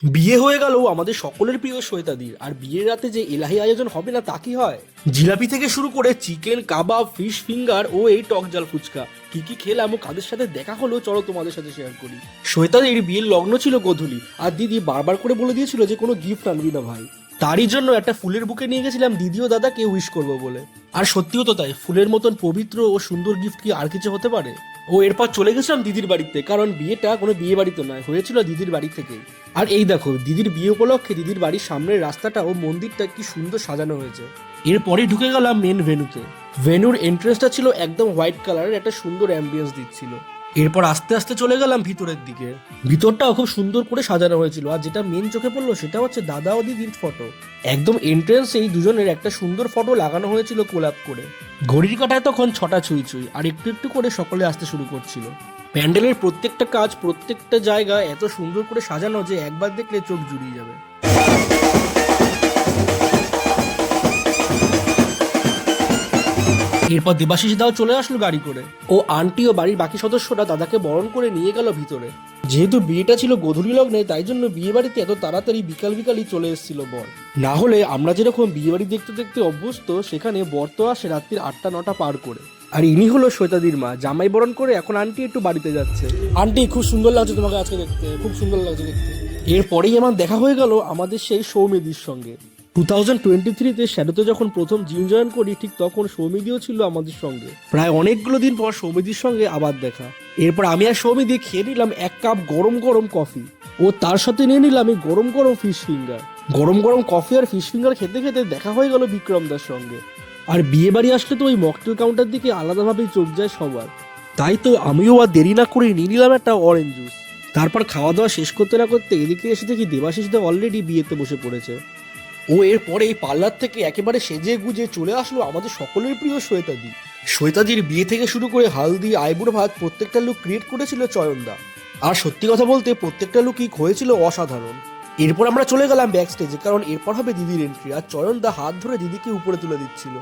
বিয়ে হয়ে গেল আমাদের সকলের প্রিয় শ্বেতাদির, আর বিয়ের রাতে যে এলাহি আয়োজন হবে না তা কি হয়? জিলাপি থেকে শুরু করে চিকেন, কাবাব, ফিশ ফিঙ্গার ও এই টক জাল ফুচকা, কি কি খেলাম ও কাদের সাথে দেখা হলো চলো তোমাদের সাথে শেয়ার করি। শ্বেতাদির বিয়ের লগ্ন ছিল গোধূলি, আর দিদি বারবার করে বলে দিয়েছিল যে কোনো গিফট আনবি না ভাই। তারই জন্য একটা ফুলের বুকে নিয়ে গেছিলাম দিদি ও দাদাকে উইশ করবো বলে। আর সত্যিও তো তাই, ফুলের মতন পবিত্র ও সুন্দর গিফট কি আর কিছু হতে পারে? ও এরপর চলে গেছিলাম দিদির বাড়িতে, কারণ বিয়েটা কোনো বিয়ে বাড়িতে নয়, হয়েছিল দিদির বাড়ি থেকে। আর এই দেখো, দিদির বিয়ে উপলক্ষে দিদির বাড়ির সামনের রাস্তাটা ও মন্দিরটা কি সুন্দর সাজানো হয়েছে। এরপরে ঢুকে গেলাম মেন ভেন্যুতে। ভেন্যুর এন্ট্রেন্সটা ছিল একদম হোয়াইট কালারের, একটা সুন্দর অ্যাম্বিয়েন্স দিচ্ছিল। এরপর আস্তে আস্তে চলে গেলাম ভিতরের দিকে। ভিতরটাও খুব সুন্দর করে সাজানো হয়েছিল, আর যেটা মেন চোখে পড়লো সেটা হচ্ছে দাদা ও দিদির ফটো। একদম এন্ট্রেন্সে এই দুজনের একটা সুন্দর ফটো লাগানো হয়েছিল কোলাপ করে। ঘড়ির কাঁটায় তখন 6টা ছুঁই ছুঁই, আর একটু একটু করে সকলে আসতে শুরু করছিল। প্যান্ডেলের প্রত্যেকটা কাজ, প্রত্যেকটা জায়গা এত সুন্দর করে সাজানো যে একবার দেখলে চোখ জুড়িয়ে যাবে। এরপর দেবাশিস দাও চলে আসলো গাড়ি করে। ও আন্টি ও বাড়ির বাকি সদস্যরা দাদাকে বরণ করে নিয়ে গেল ভিতরে। যেহেতু বিয়েটা ছিল গোধূলি লগ্নে, তাই জন্য বিয়ে বাড়িতে এত তাড়াতাড়ি বিকাল বিকালই চলে এসেছিল বর। না হলে আমরা যেরকম বিয়ে বাড়ি দেখতে দেখতে অভ্যস্ত, সেখানে বর তো আসে রাত্রির 8টা-9টা পার করে। আর ইনি হলো শ্বেতাদির মা, জামাই বরণ করে এখন আন্টি একটু বাড়িতে যাচ্ছে। আন্টি, খুব সুন্দর লাগছে তোমাকে আজকে দেখতে, খুব সুন্দর লাগছে দেখতে। এরপরেই আমার দেখা হয়ে গেল আমাদের সেই সৌমিদির সঙ্গে। 2023-তে শ্যাডোতে যখন প্রথম জিম জয়েন করি, ঠিক তখন সৌমিদিও ছিল আমাদের সঙ্গে। প্রায় অনেকগুলো দিন পর সৌমিদির সঙ্গে আবার দেখা। এরপর আমি আর সৌমিদি খেয়ে নিলাম 1 কাপ গরম গরম কফি, ও তার সাথে নিয়ে নিলাম এই গরম গরম ফিশ ফিঙ্গার। গরম গরম কফি আর ফিশ ফিঙ্গার খেতে খেতে দেখা হয়ে গেল বিক্রমদার সঙ্গে। আর বিয়ে বাড়ি আসলে তো ওই মকটেল কাউন্টার দিকে আলাদাভাবেই চোখ যায় সবার। তাই তো আমিও আর দেরি না করে নিয়ে নিলাম একটা অরেঞ্জ জুস। তারপর খাওয়া দাওয়া শেষ করতে না করতে এদিকে এসে দেখি দেবাশিস দা অলরেডি বিয়েতে বসে পড়েছে। ও এরপরে এই পার্লার থেকে একেবারে সেজে গুজে চলে আসলো আমাদের সকলের প্রিয় শ্বেতাদি। শ্বেতাদির বিয়ে থেকে শুরু করে হালদি, আইবুড়ো ভাত, প্রত্যেকটা লুক ক্রিয়েট করেছিল চয়নদা। আর সত্যি কথা বলতে প্রত্যেকটা লুকই হয়েছিল অসাধারণ। এরপর আমরা চলে গেলাম ব্যাক স্টেজে, কারণ এরপর হবে দিদির এন্ট্রি। আর চয়নদা হাত ধরে দিদিকে উপরে তুলে দিচ্ছিল।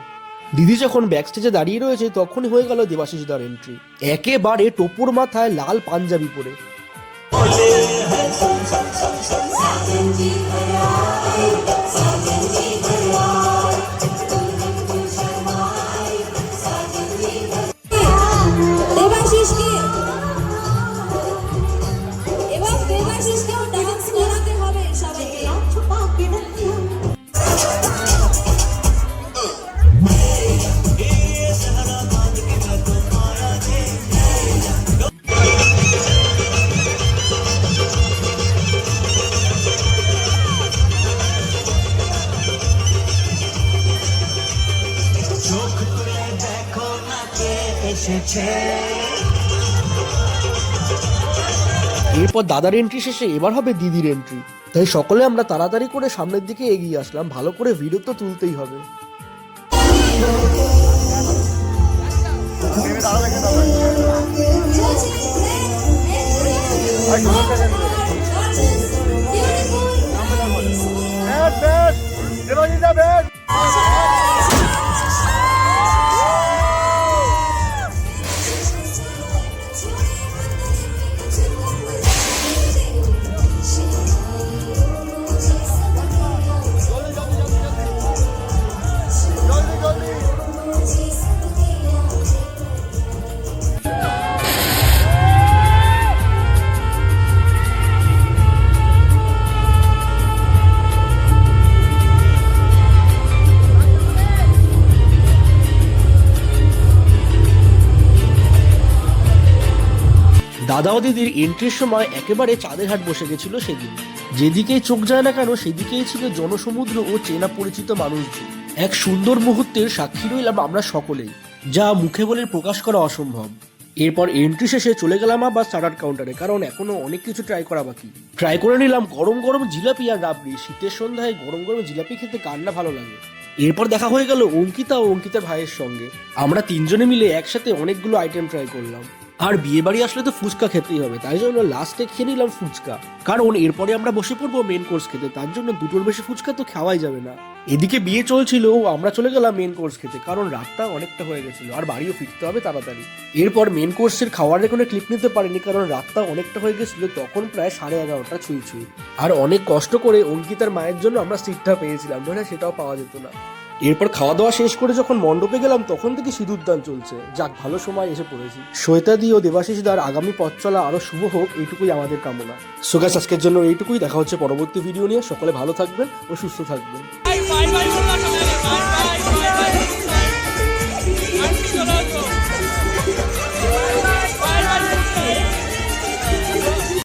দিদি যখন ব্যাক স্টেজে দাঁড়িয়ে রয়েছে, তখনই হয়ে গেল দেবাশিস দার এন্ট্রি, একেবারে টোপর মাথায় লাল পাঞ্জাবি পরে। এরপর দাদার এন্ট্রি শেষে এবার হবে দিদির এন্ট্রি। তাই সকলে আমরা তাড়াতাড়ি করে সামনের দিকে এগিয়ে আসলাম, ভালো করে ভিডিও তো তুলতেই হবে। দাদা ও দিদির এন্ট্রির সময় একেবারে চাঁদের হাট বসে গেছিল সেদিন। যেদিকেই চোখ যায় না কেন, সেদিকেই ছিল জনসমুদ্র ও চেনা পরিচিত মানুষজন। এক সুন্দর মুহূর্তের সাক্ষী রইলাম আমরা সকলেই, যা মুখে বলে প্রকাশ করা অসম্ভব। এরপর এন্ট্রি শেষে চলে গেলাম আবার স্টার্টার কাউন্টারে, কারণ এখনো অনেক কিছু ট্রাই করা বাকি। ট্রাই করে নিলাম গরম গরম জিলাপি আর রাবড়ি। শীতের সন্ধ্যায় গরম গরম জিলাপি খেতে কার না ভালো লাগে। এরপর দেখা হয়ে গেল অঙ্কিতা ও অঙ্কিতার ভাইয়ের সঙ্গে। আমরা তিনজনে মিলে একসাথে অনেকগুলো আইটেম ট্রাই করলাম। আর বিয়ে বাড়ি আসলে তো ফুচকা খেতেই হবে, তাই জন্য লাস্টে খেয়ে নিলাম ফুচকা, কারণ এরপরে আমরা বসে পড়বো মেন কোর্স খেতে, তার জন্য দুটোর বেশি ফুচকা তো খাওয়াই যাবে না। এদিকে বিয়ে চলছিল, আমরা চলে গেলাম মেন কোর্স খেতে, কারণ রাতটা অনেকটা হয়ে গেছিল আর বাড়িও ফিরতে হবে তাড়াতাড়ি। এরপর মেন কোর্সের খাওয়ারের কোনো ক্লিপ নিতে পারিনি, কারণ রাতটা অনেকটা হয়ে গেছিল, তখন প্রায় 11:30 ছুঁই ছুঁই। আর অনেক কষ্ট করে অঙ্কিতার মায়ের জন্য আমরা সিটটা পেয়েছিলাম, নইলে সেটাও পাওয়া যেত না। এরপর খাওয়া দাওয়া শেষ করে যখন মণ্ডপে গেলাম তখন থেকে সিঁদুরদান চলছে, যাক ভালো সময় এসে পড়েছি। শ্বেতাদি ও দেবাশিস দার আগামী পথ চলা আরো শুভ হোক, এইটুকুই আমাদের কামনা। সো গাইস, আজকের জন্য এইটুকুই, দেখা হচ্ছে পরবর্তী ভিডিও নিয়ে। সকলে ভালো থাকবেন ও সুস্থ থাকবেন।